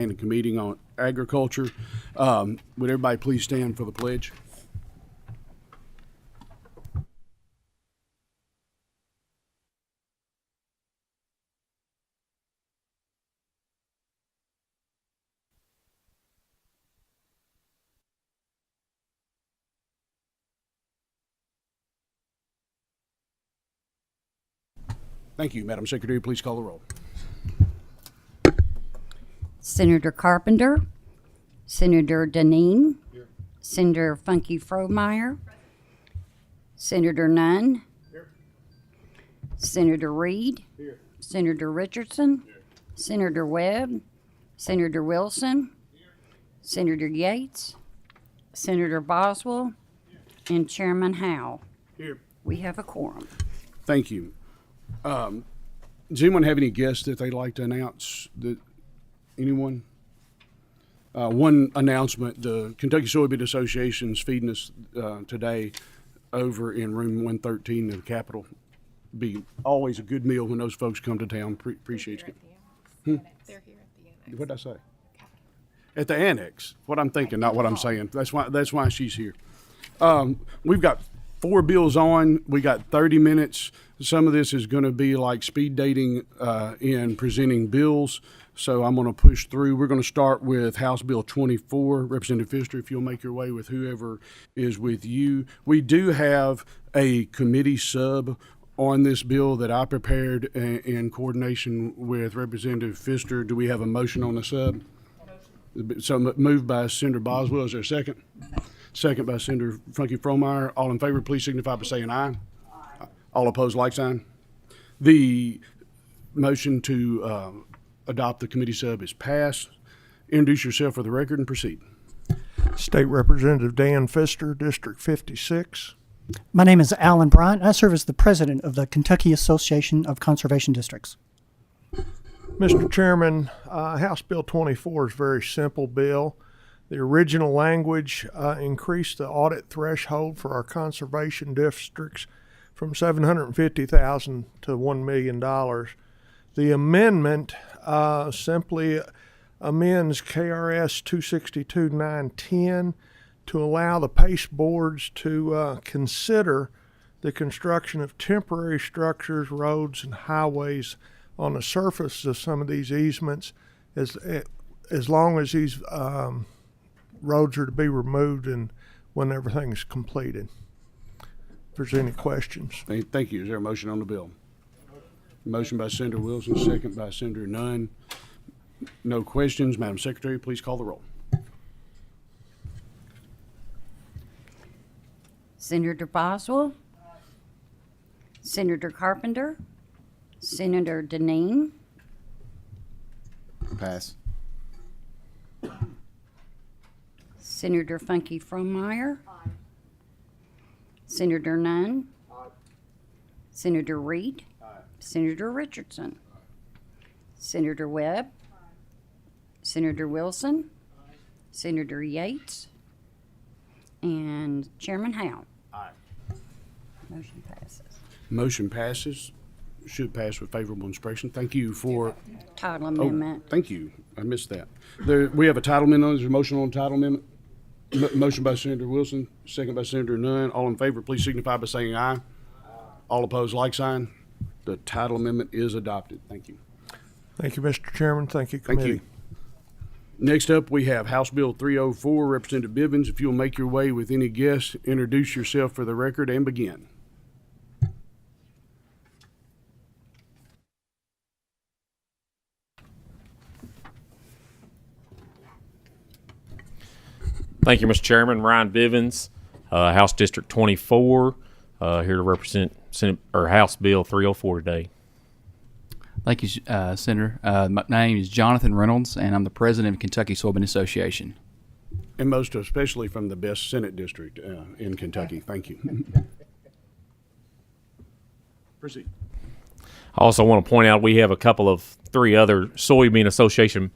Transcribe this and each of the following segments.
and Committee on Agriculture. Would everybody please stand for the pledge? Thank you. Madam Secretary, please call the roll. Senator Carpenter, Senator Deneen, Senator Funky Fromeyer, Senator Nunn, Senator Reed, Senator Richardson, Senator Webb, Senator Wilson, Senator Yates, Senator Boswell, and Chairman Howe. Here. We have a quorum. Thank you. Does anyone have any guests that they'd like to announce? Anyone? One announcement, the Kentucky Soybean Association is feeding us today over in room 113 of the Capitol. Be always a good meal when those folks come to town. Appreciate you. They're here at the annex. What did I say? At the annex. What I'm thinking, not what I'm saying. That's why she's here. We've got 4 bills on. We got 30 minutes. Some of this is going to be like speed dating in presenting bills. So I'm going to push through. We're going to start with House Bill 24. Representative Pfister, if you'll make your way with whoever is with you. We do have a committee sub on this bill that I prepared in coordination with Representative Pfister. Do we have a motion on the sub? Motion. So moved by Senator Boswell. Is there a second? Second by Senator Funky Fromeyer. All in favor, please signify by saying aye. Aye. All opposed, like sign. The motion to adopt the committee sub is passed. Introduce yourself for the record and proceed. State Representative Dan Pfister, District 56. My name is Alan Bryant. I serve as the president of the Kentucky Association of Conservation Districts. Mr. Chairman, House Bill 24 is a very simple bill. The original language increased the audit threshold for our conservation districts from $750,000 to $1 million. The amendment simply amends KRS 262-910 to allow the PACE boards to consider the construction of temporary structures, roads, and highways on the surface of some of these easements as long as these roads are to be removed and when everything is completed. If there's any questions. Thank you. Is there a motion on the bill? Motion by Senator Wilson, second by Senator Nunn. No questions. Madam Secretary, please call the roll. Senator Boswell, Senator Carpenter, Senator Deneen, Pass. Senator Funky Fromeyer, Senator Nunn, Senator Reed, Senator Richardson, Senator Webb, Senator Wilson, Senator Yates, and Chairman Howe. Motion passes. Motion passes. Should pass with favorable expression. Thank you for Title amendment. Thank you. I missed that. We have a title amendment. Is there a motion on the title amendment? Motion by Senator Wilson, second by Senator Nunn. All in favor, please signify by saying aye. All opposed, like sign. The title amendment is adopted. Thank you. Thank you, Mr. Chairman. Thank you, committee. Thank you. Next up, we have House Bill 304. Representative Bivens, if you'll make your way with any guests, introduce yourself for the record and begin. Thank you, Mr. Chairman. Ryan Bivens, House District 24, here to represent House Bill 304 today. Thank you, Senator. My name is Jonathan Reynolds, and I'm the president of Kentucky Soybean Association. And most especially from the best Senate district in Kentucky. Thank you. Proceed. I also want to point out we have three other Soybean Association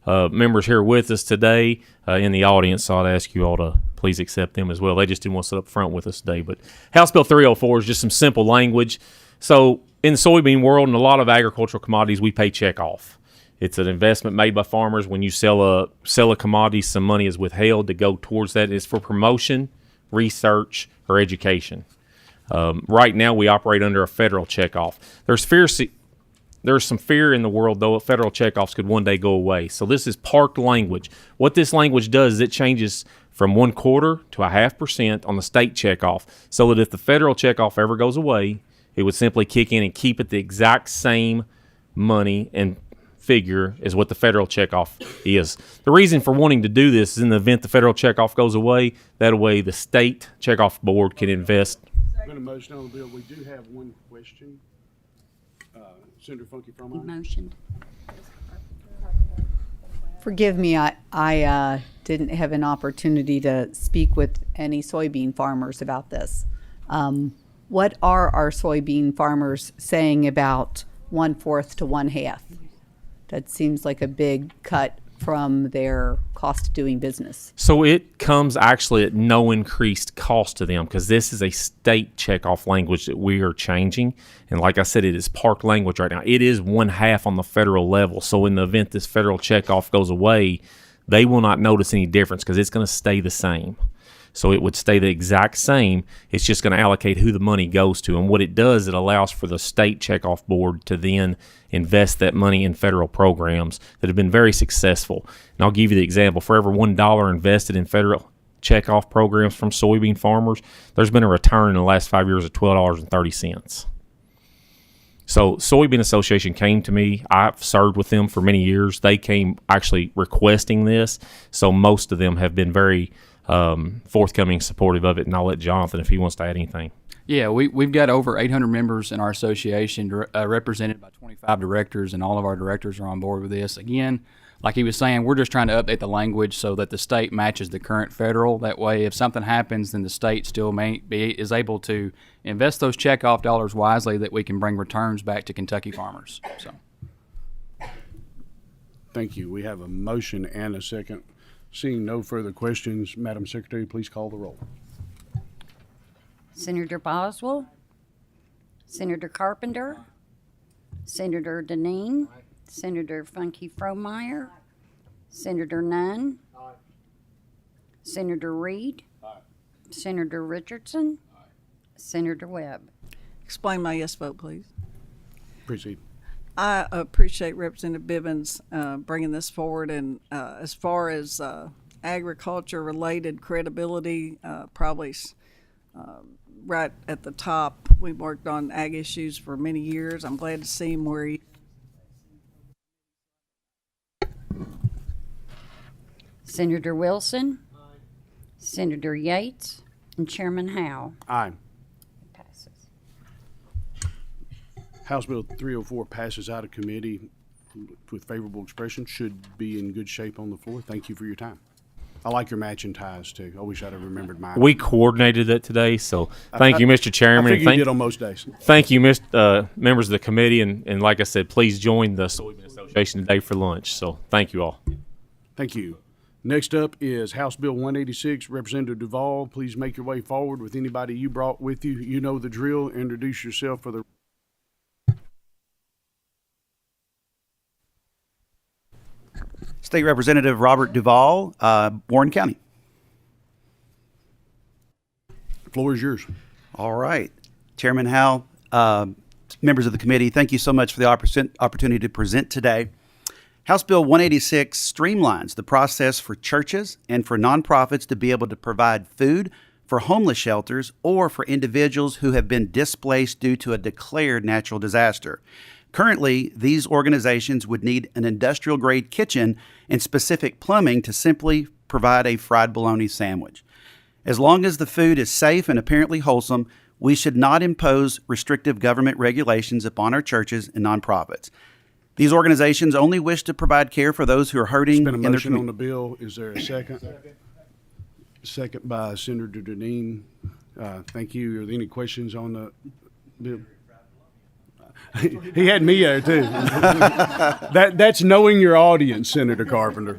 members here with us today in the audience, so I'd ask you all to please accept them as well. They just didn't want to sit up front with us today. But House Bill 304 is just some simple language. So in the soybean world and a lot of agricultural commodities, we pay check off. It's an investment made by farmers. When you sell a commodity, some money is withheld to go towards that. It's for promotion, research, or education. Right now, we operate under a federal checkoff. There's some fear in the world, though, federal checkoffs could one day go away. So this is parked language. What this language does is it changes from 1/4 to 0.5% on the state checkoff, so that if the federal checkoff ever goes away, it would simply kick in and keep it the exact same money and figure as what the federal checkoff is. The reason for wanting to do this is in the event the federal checkoff goes away, that way the state checkoff board can invest. I'm going to motion on the bill. We do have one question. Senator Funky You Fromeyer. motioned. Forgive me, I didn't have an opportunity to speak with any soybean farmers about this. What are our soybean farmers saying about 1/4 to 1/2? That seems like a big cut from their cost of doing business. So it comes actually at no increased cost to them because this is a state checkoff language that we are changing. And like I said, it is parked language right now. It is 1/2 on the federal level. So in the event this federal checkoff goes away, they will not notice any difference because it's going to stay the same. So it would stay the exact same. It's just going to allocate who the money goes to. And what it does, it allows for the state checkoff board to then invest that money in federal programs that have been very successful. And I'll give you the example. For every $1 invested in federal checkoff programs from soybean farmers, there's been a return in the last 5 years of $12.30. So Soybean Association came to me. I've served with them for many years. They came actually requesting this. So most of them have been very forthcoming, supportive of it, and I'll let Jonathan if he wants to add anything. Yeah, we've got over 800 members in our association, represented by 25 directors, and all of our directors are on board with this. Again, like he was saying, we're just trying to update the language so that the state matches the current federal. That way, if something happens, then the state still is able to invest those checkoff dollars wisely, that we can bring returns back to Kentucky farmers. So, Thank you. We have a motion and a second. Seeing no further questions, Madam Secretary, please call the roll. Senator Boswell, Senator Carpenter, Senator Deneen, Senator Funky Fromeyer, Senator Nunn, Senator Reed, Senator Richardson, Senator Webb. Explain my yes vote, please. Proceed. I appreciate Representative Bivens bringing this forward, and as far as agriculture-related credibility, probably right at the top. We've worked on ag issues for many years. I'm glad to see him where he. Senator Wilson, Senator Yates, and Chairman Howe. Aye. Passes. House Bill 304 passes out of committee with favorable expression. Should be in good shape on the floor. Thank you for your time. I like your matching ties, too. I wish I'd have remembered mine. We coordinated that today, so thank you, Mr. I Chairman. figure you did on most days. Thank you, members of the committee, and like I said, please join the Soybean Association today for lunch. So thank you all. Thank you. Next up is House Bill 186. Representative Duvall, please make your way forward with anybody you brought with you. You know the drill. Introduce yourself for the. State Representative Robert Duvall, Warren County. The floor is yours. All right. Chairman Howe, members of the committee, thank you so much for the opportunity to present today. House Bill 186 streamlines the process for churches and for nonprofits to be able to provide food for homeless shelters or for individuals who have been displaced due to a declared natural disaster. Currently, these organizations would need an industrial-grade kitchen and specific plumbing to simply provide a fried bologna sandwich. As long as the food is safe and apparently wholesome, we should not impose restrictive government regulations upon our churches and nonprofits. These organizations only wish to provide care for those who are hurting There's been a in their motion on community. the bill. Is there a second? Second by Senator Deneen. Thank you. Are there any questions on the bill? He had me there too. That's knowing your audience, Senator Carpenter.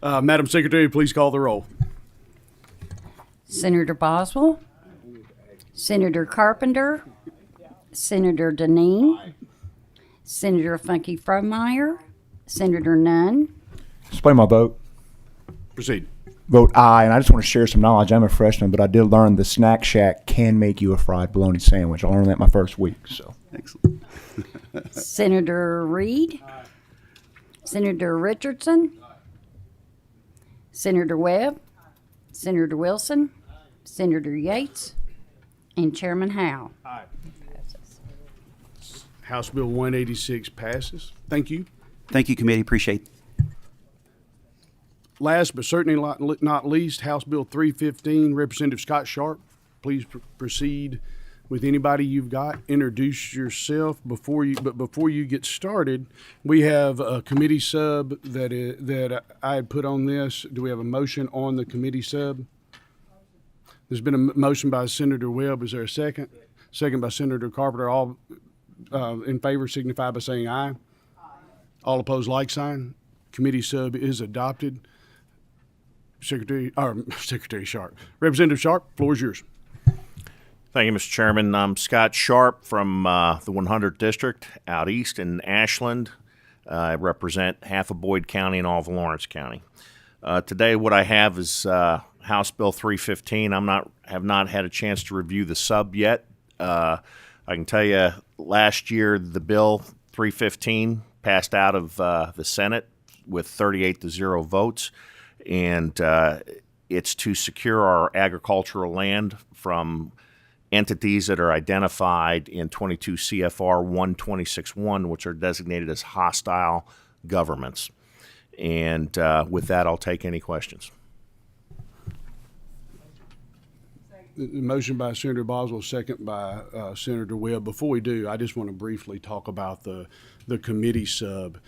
Madam Secretary, please call the roll. Senator Boswell, Senator Carpenter, Senator Deneen, Senator Funky Fromeyer, Senator Nunn, Explain my vote. Proceed. Vote aye, and I just want to share some knowledge. I'm a freshman, but I did learn the Snack Shack can make you a fried bologna sandwich. I learned that my first week. So Excellent. Senator Reed, Senator Richardson, Senator Webb, Senator Wilson, Senator Yates, and Chairman Howe. House Bill 186 passes. Thank you. Thank you, committee. Appreciate it. Last but certainly not least, House Bill 315, Representative Scott Sharp. Please proceed with anybody you've got. Introduce yourself before you get started. We have a committee sub that I had put on this. Do we have a motion on the committee sub? There's been a motion by Senator Webb. Is there a second? Second by Senator Carpenter. All in favor signify by saying aye. All opposed, like sign. Committee sub is adopted. Secretary Sharp. Representative Sharp, floor is yours. Thank you, Mr. Chairman. I'm Scott Sharp from the 100th District out east in Ashland. I represent half of Boyd County and all of Lawrence County. Today, what I have is House Bill 315. Have not had a chance to review the sub yet. I can tell you, last year the bill 315 passed out of the Senate with 38-0 votes, and it's to secure our agricultural land from entities that are identified in 22 CFR 126.1, which are designated as hostile governments. And with that, I'll take any questions. The motion by Senator Boswell, second by Senator Webb. Before we do, I just want to briefly talk about the committee sub.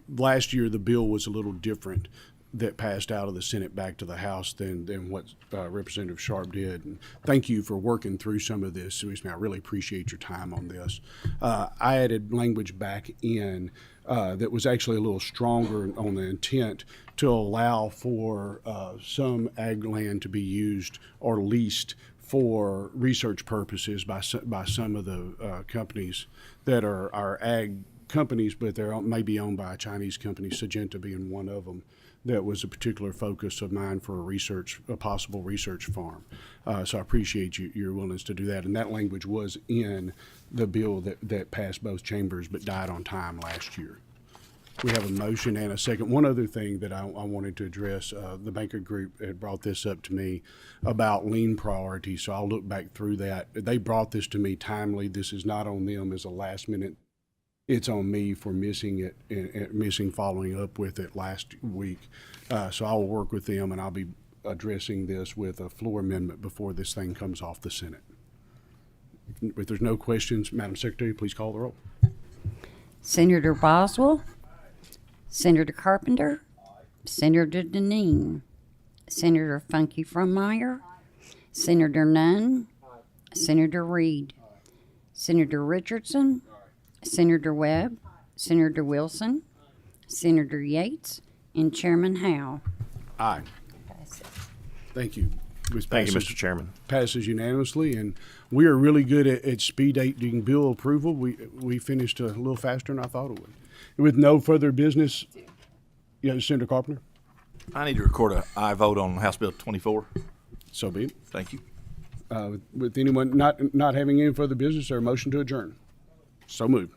Last year, the bill was a little different that passed out of the Senate back to the House than what Representative Sharp did. And thank you for working through some of this. I really appreciate your time on this. I added language back in that was actually a little stronger on the intent to allow for some ag land to be used or leased for research purposes by some of the companies that are our ag companies, but they're maybe owned by a Chinese company, Syngenta being one of them. That was a particular focus of mine for a possible research farm. So I appreciate your willingness to do that. And that language was in the bill that passed both chambers but died on time last year. We have a motion and a second. One other thing that I wanted to address, the banker group had brought this up to me about lien priority, so I'll look back through that. They brought this to me timely. This is not on them as a last minute. It's on me for missing it and missing following up with it last week. So I will work with them, and I'll be addressing this with a floor amendment before this thing comes off the Senate. If there's no questions, Madam Secretary, please call the roll. Senator Boswell, Senator Carpenter, Senator Deneen, Senator Funky Frummeyer, Senator Nunn, Senator Reed, Senator Richardson, Senator Webb, Senator Wilson, Senator Yates, and Chairman Howe. Aye. Thank you. Thank you, Mr. Chairman. Passes unanimously, and we are really good at speed dating bill approval. We finished a little faster than I thought it would. With no further business, Senator Carpenter. I need to record an aye vote on House Bill 24. So be it. Thank you. With anyone not having any further business, or a motion to adjourn. So moved.